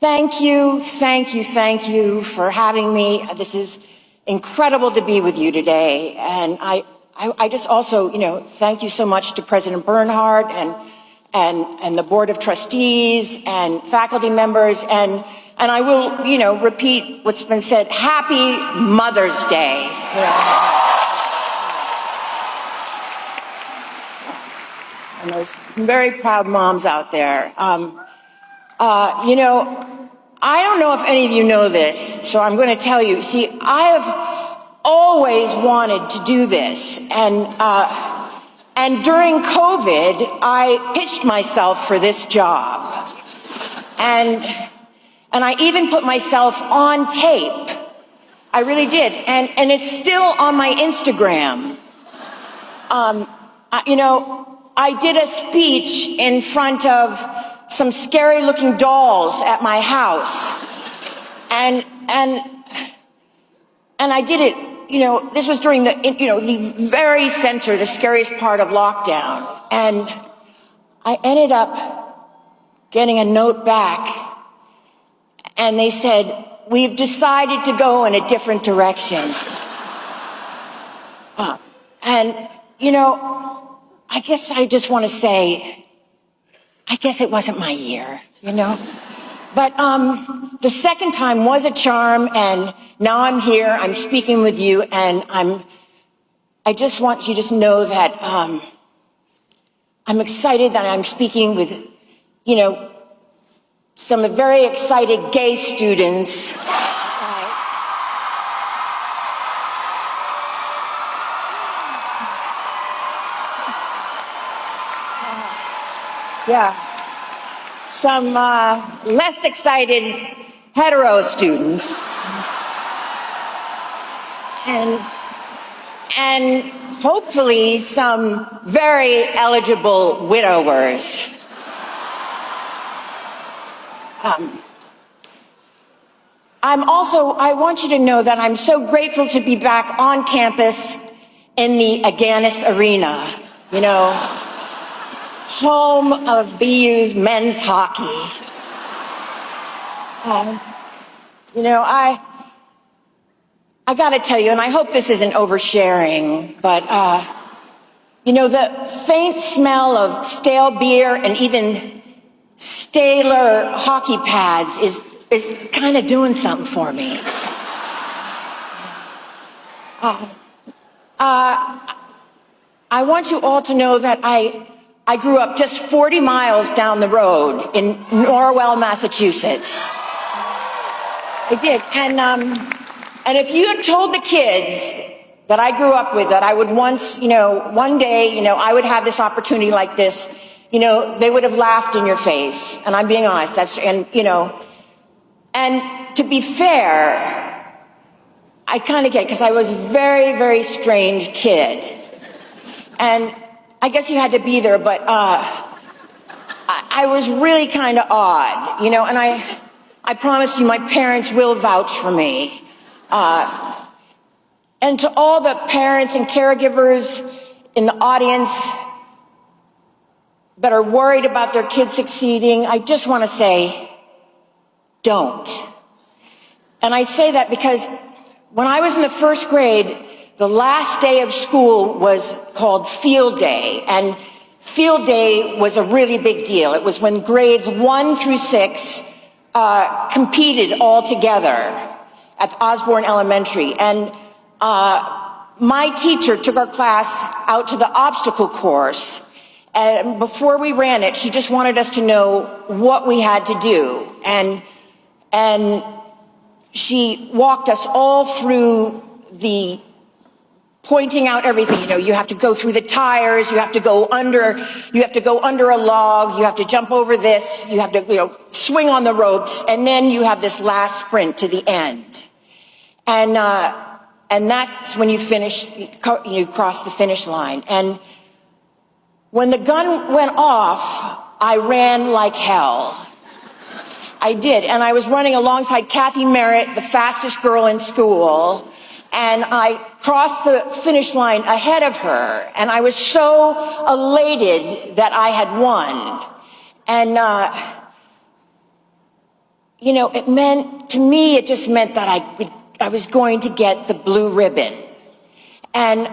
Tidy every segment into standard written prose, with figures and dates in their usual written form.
Thank you for having me. This is incredible to be with you today. And I just also, thank you so much to President Bernhardt and the Board of Trustees and faculty members. And I will, repeat what's been said. Happy Mother's Day. And there's very proud moms out there. I don't know if any of you know this, so I'm going to tell you. See, I have always wanted to do this, and during COVID, I pitched myself for this job, and I even put myself on tape. I really did, and it's still on my Instagram. I did a speech in front of some scary looking dolls at my house. And I did it, this was during the very center, the scariest part of lockdown. And I ended up getting a note back, and they said, "We've decided to go in a different direction." I guess I just want to say, I guess it wasn't my year, But the second time was a charm, and now I'm here, I'm speaking with you, and I just want you to know that I'm excited that I'm speaking with, some very excited gay students. Yeah, some less excited hetero students, and hopefully some very eligible widowers. I want you to know that I'm so grateful to be back on campus in the Aganis Arena, home of BU's men's hockey. I gotta tell you, and I hope this isn't oversharing, but the faint smell of stale beer and even staler hockey pads is kind of doing something for me. I want you all to know that I grew up just 40 miles down the road in Norwell, Massachusetts. I did. And if you had told the kids that I grew up with that I would once, one day, I would have this opportunity like this, they would have laughed in your face. And I'm being honest. And to be fair, I kind of get it, because I was a very, very strange kid. And I guess you had to be there, but I was really kind of odd, and I promise you my parents will vouch for me. And to all the parents and caregivers in the audience that are worried about their kids succeeding, I just want to say, don't. And I say that because when I was in the first grade, the last day of school was called Field Day, and Field Day was a really big deal. It was when grades 1 through 6 competed all together at Osborne Elementary. And my teacher took our class out to the obstacle course, and before we ran it, she just wanted us to know what we had to do. And she walked us all through pointing out everything. You have to go through the tires, you have to go under a log, you have to jump over this, you have to, swing on the ropes, and then you have this last sprint to the end. And that's when you cross the finish line. And when the gun went off, I ran like hell. I did, and I was running alongside Kathy Merritt, the fastest girl in school, and I crossed the finish line ahead of her, and I was so elated that I had won. And it meant, to me, it just meant that I was going to get the blue ribbon. And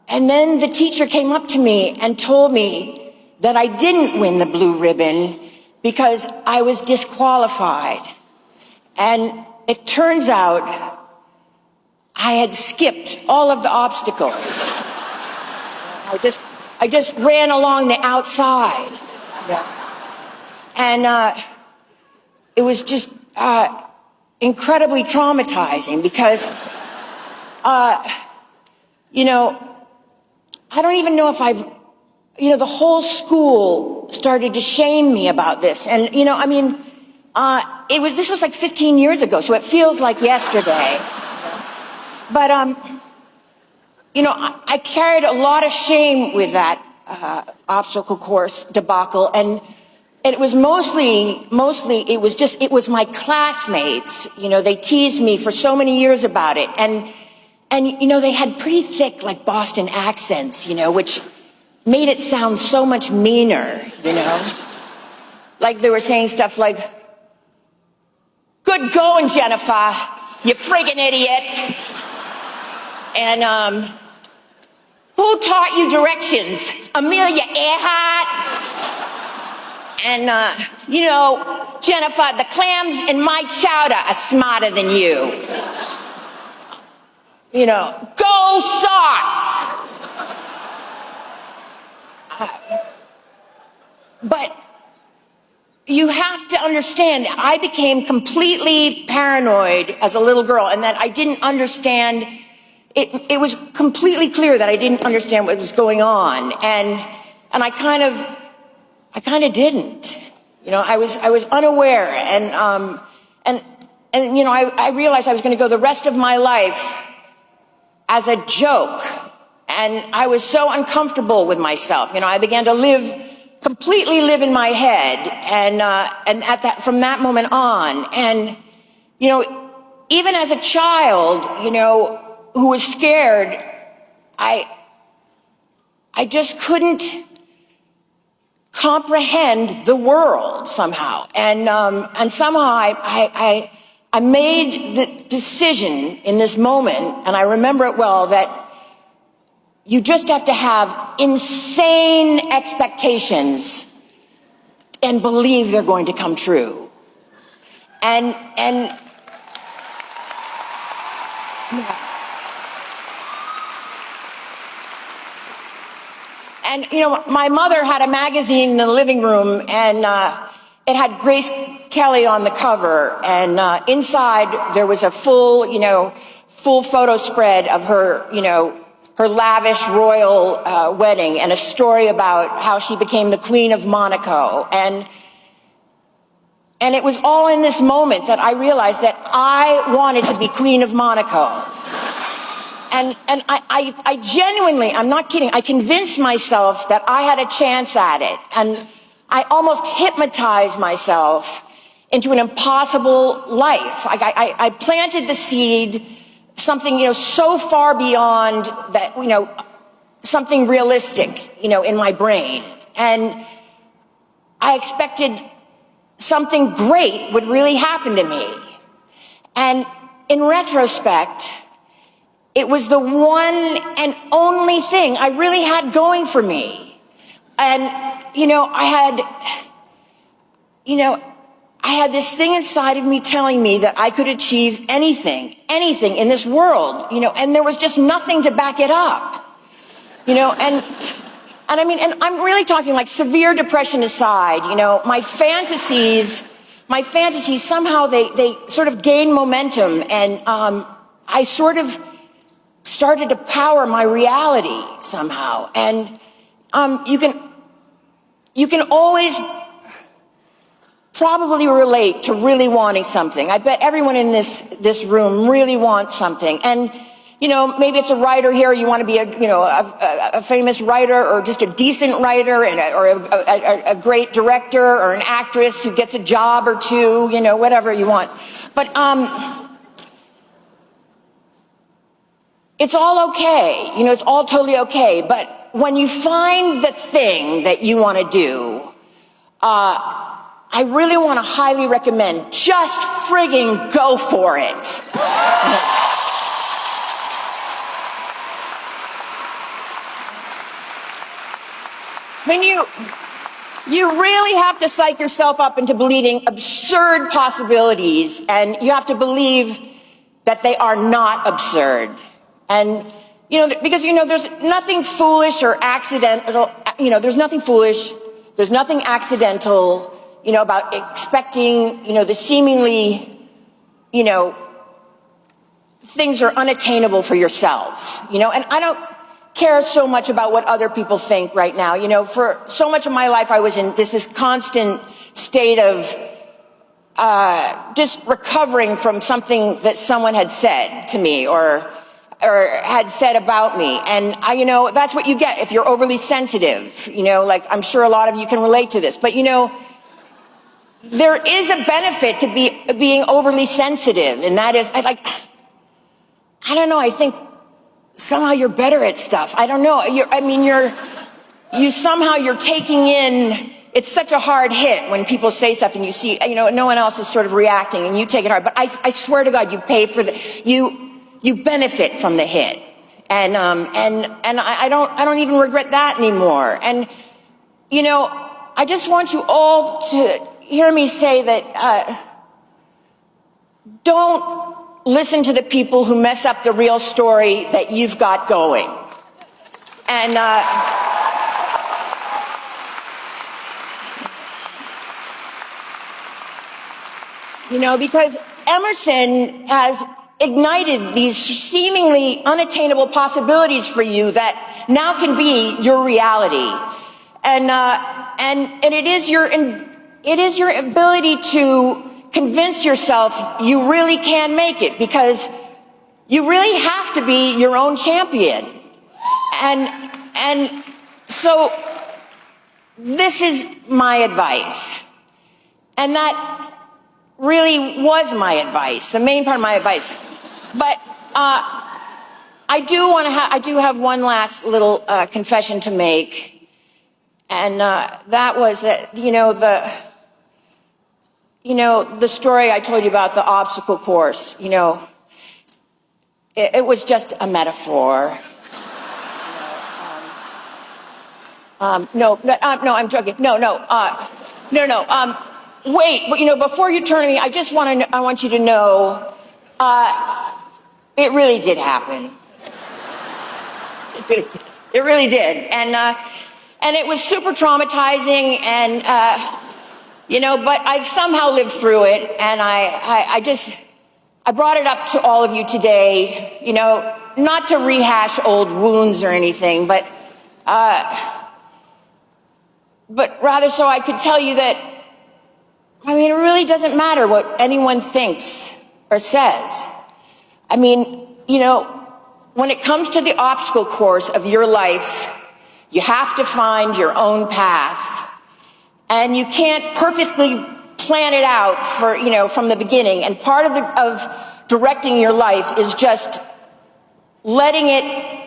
then the teacher came up to me and told me that I didn't win the blue ribbon because I was disqualified. And it turns out I had skipped all of the obstacles. I just ran along the outside. And it was just incredibly traumatizing because, I don't even know if the whole school started to shame me about this. And, this was like 15 years ago, so it feels like yesterday. But, I carried a lot of shame with that obstacle course debacle, and it was mostly, it was my classmates. They teased me for so many years about it, and they had pretty thick, like, Boston accents, which made it sound so much meaner, Like they were saying stuff like, "Good going, Jennifer, you friggin' idiot." And, "Who taught you directions? Amelia Earhart?" And, "Jennifer, the clams in my chowder are smarter than you." "Go Sox!" But you have to understand, I became completely paranoid as a little girl, and that I didn't understand. It was completely clear that I didn't understand what was going on, and I kind of didn't. I was unaware, and I realized I was going to go the rest of my life as a joke, and I was so uncomfortable with myself. I began to completely live in my head, and from that moment on, and even as a child, who was scared, I just couldn't comprehend the world somehow, and somehow I made the decision in this moment, and I remember it well, that you just have to have insane expectations and believe they're going to come true. And my mother had a magazine in the living room, and it had Grace Kelly on the cover, and inside there was a full photo spread of her, her lavish royal wedding, and a story about how she became the Queen of Monaco. And it was all in this moment that I realized that I wanted to be Queen of Monaco. And I genuinely, I'm not kidding, I convinced myself that I had a chance at it. And I almost hypnotized myself into an impossible life. I planted the seed, something, so far beyond that, something realistic, in my brain. And I expected something great would really happen to me. And in retrospect, it was the one and only thing I really had going for me. And, I had this thing inside of me telling me that I could achieve anything in this world, and there was just nothing to back it up, and I'm really talking like severe depression aside, my fantasies somehow they sort of gained momentum, and I sort of started to power my reality somehow. And you can always probably relate to really wanting something. I bet everyone in this room really wants something. And maybe it's a writer here. You want to be a famous writer, or just a decent writer, or a great director, or an actress who gets a job or two. Whatever you want. But it's all okay. It's all totally okay. But when you find the thing that you want to do, I really want to highly recommend, just frigging go for it. When you really have to psych yourself up into believing absurd possibilities, and you have to believe that they are not absurd. And, because, there's nothing foolish or accidental, there's nothing foolish, there's nothing accidental, about expecting, the seemingly, things are unattainable for yourself, and I don't care so much about what other people think right now. For so much of my life, I was in this constant state of just recovering from something that someone had said to me or had said about me. And that's what you get if you're overly sensitive, like I'm sure a lot of you can relate to this, but there is a benefit to being overly sensitive. And that is, I don't know, I think somehow you're better at stuff. I don't know. You're taking in, it's such a hard hit when people say stuff and you see, no one else is sort of reacting and you take it hard. But I swear to God, you pay for you benefit from the hit. And I don't even regret that anymore. And, I just want you all to hear me say that, don't listen to the people who mess up the real story that you've got going. And, because Emerson has ignited these seemingly unattainable possibilities for you that now can be your reality. And it is your ability to convince yourself you really can make it, because you really have to be your own champion. And so this is my advice. And that really was my advice, the main part of my advice. But I do have one last little confession to make. And that was that, the story I told you about the obstacle course, it was just a metaphor. No, I'm joking. No. Wait, but before you turn to me, I want you to know, it really did happen. It really did. And it was super traumatizing, and, but I've somehow lived through it, and I brought it up to all of you today, not to rehash old wounds or anything, but rather so I could tell you that, it really doesn't matter what anyone thinks or says. When it comes to the obstacle course of your life, you have to find your own path. And you can't perfectly plan it out from the beginning. And part of directing your life is just letting it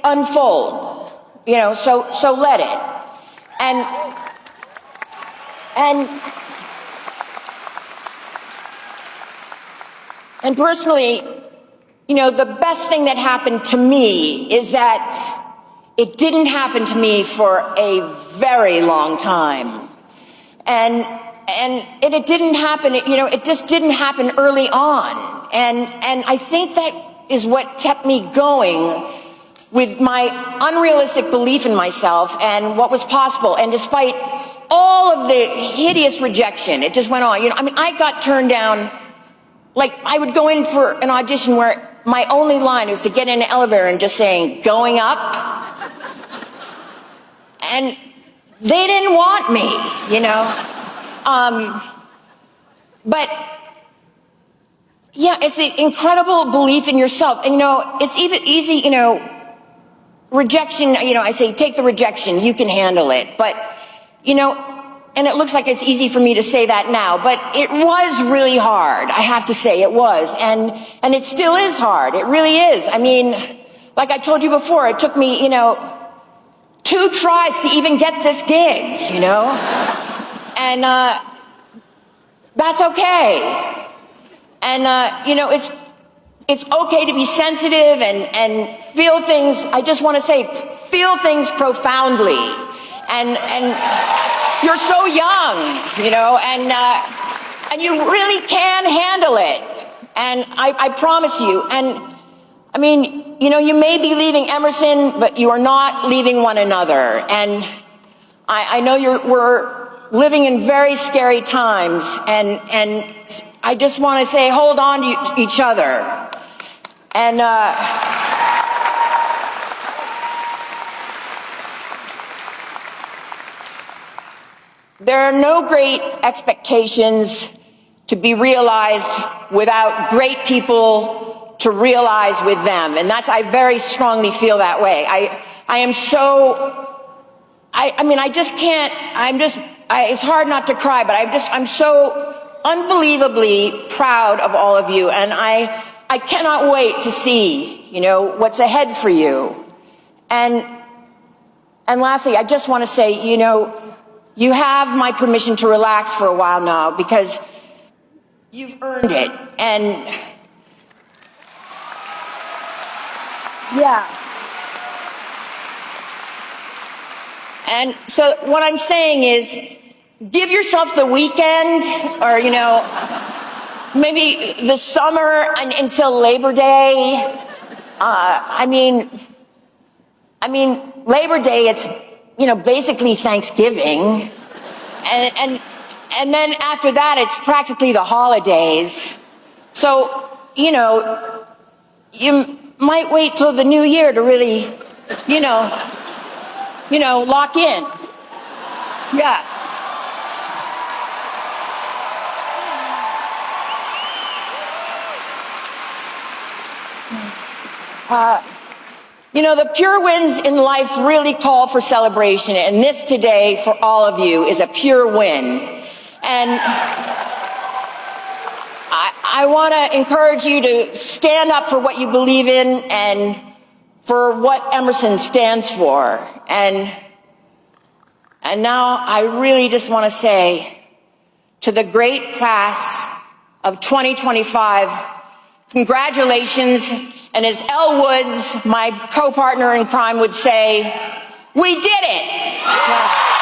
unfold. So let it. And personally, the best thing that happened to me is that it didn't happen to me for a very long time. And it didn't happen, it just didn't happen early on. And I think that is what kept me going with my unrealistic belief in myself and what was possible. And despite all of the hideous rejection, it just went on. I got turned down. Like, I would go in for an audition where my only line was to get in an elevator and just saying, going up. And they didn't want me, But, yeah, it's the incredible belief in yourself. And, it's even easy, rejection, I say, take the rejection, you can handle it. But, and it looks like it's easy for me to say that now, but it was really hard. I have to say it was. And it still is hard. It really is. Like I told you before, it took me, 2 tries to even get this gig, And that's okay. And, you know, it's okay to be sensitive and feel things. I just want to say, feel things profoundly. And you're so young, you know, and you really can handle it. And I promise you. And I mean, you know, you may be leaving Emerson, but you are not leaving one another. And I know we're living in very scary times. And I just want to say, hold on to each other. And there are no great expectations to be realized without great people to realize with them. And I very strongly feel that way. I am so, I mean, I just can't, it's hard not to cry, but I'm so unbelievably proud of all of you. And I cannot wait to see, you know, what's ahead for you. And lastly, I just want to say, you know, you have my permission to relax for a while now because you've earned it. And yeah. And so what I'm saying is, give yourself the weekend, or, you know, maybe the summer until Labor Day. I mean, Labor Day, it's, you know, basically Thanksgiving. And then after that, it's practically the holidays. So, you know, you might wait till the new year to really, you know, lock in. Yeah. You know, the pure wins in life really call for celebration, and this today for all of you is a pure win. And I want to encourage you to stand up for what you believe in and for what Emerson stands for. And now I really just want to say to the great class of 2025, congratulations. And as Elle Woods, my co-partner in crime, would say, we did it. Yeah.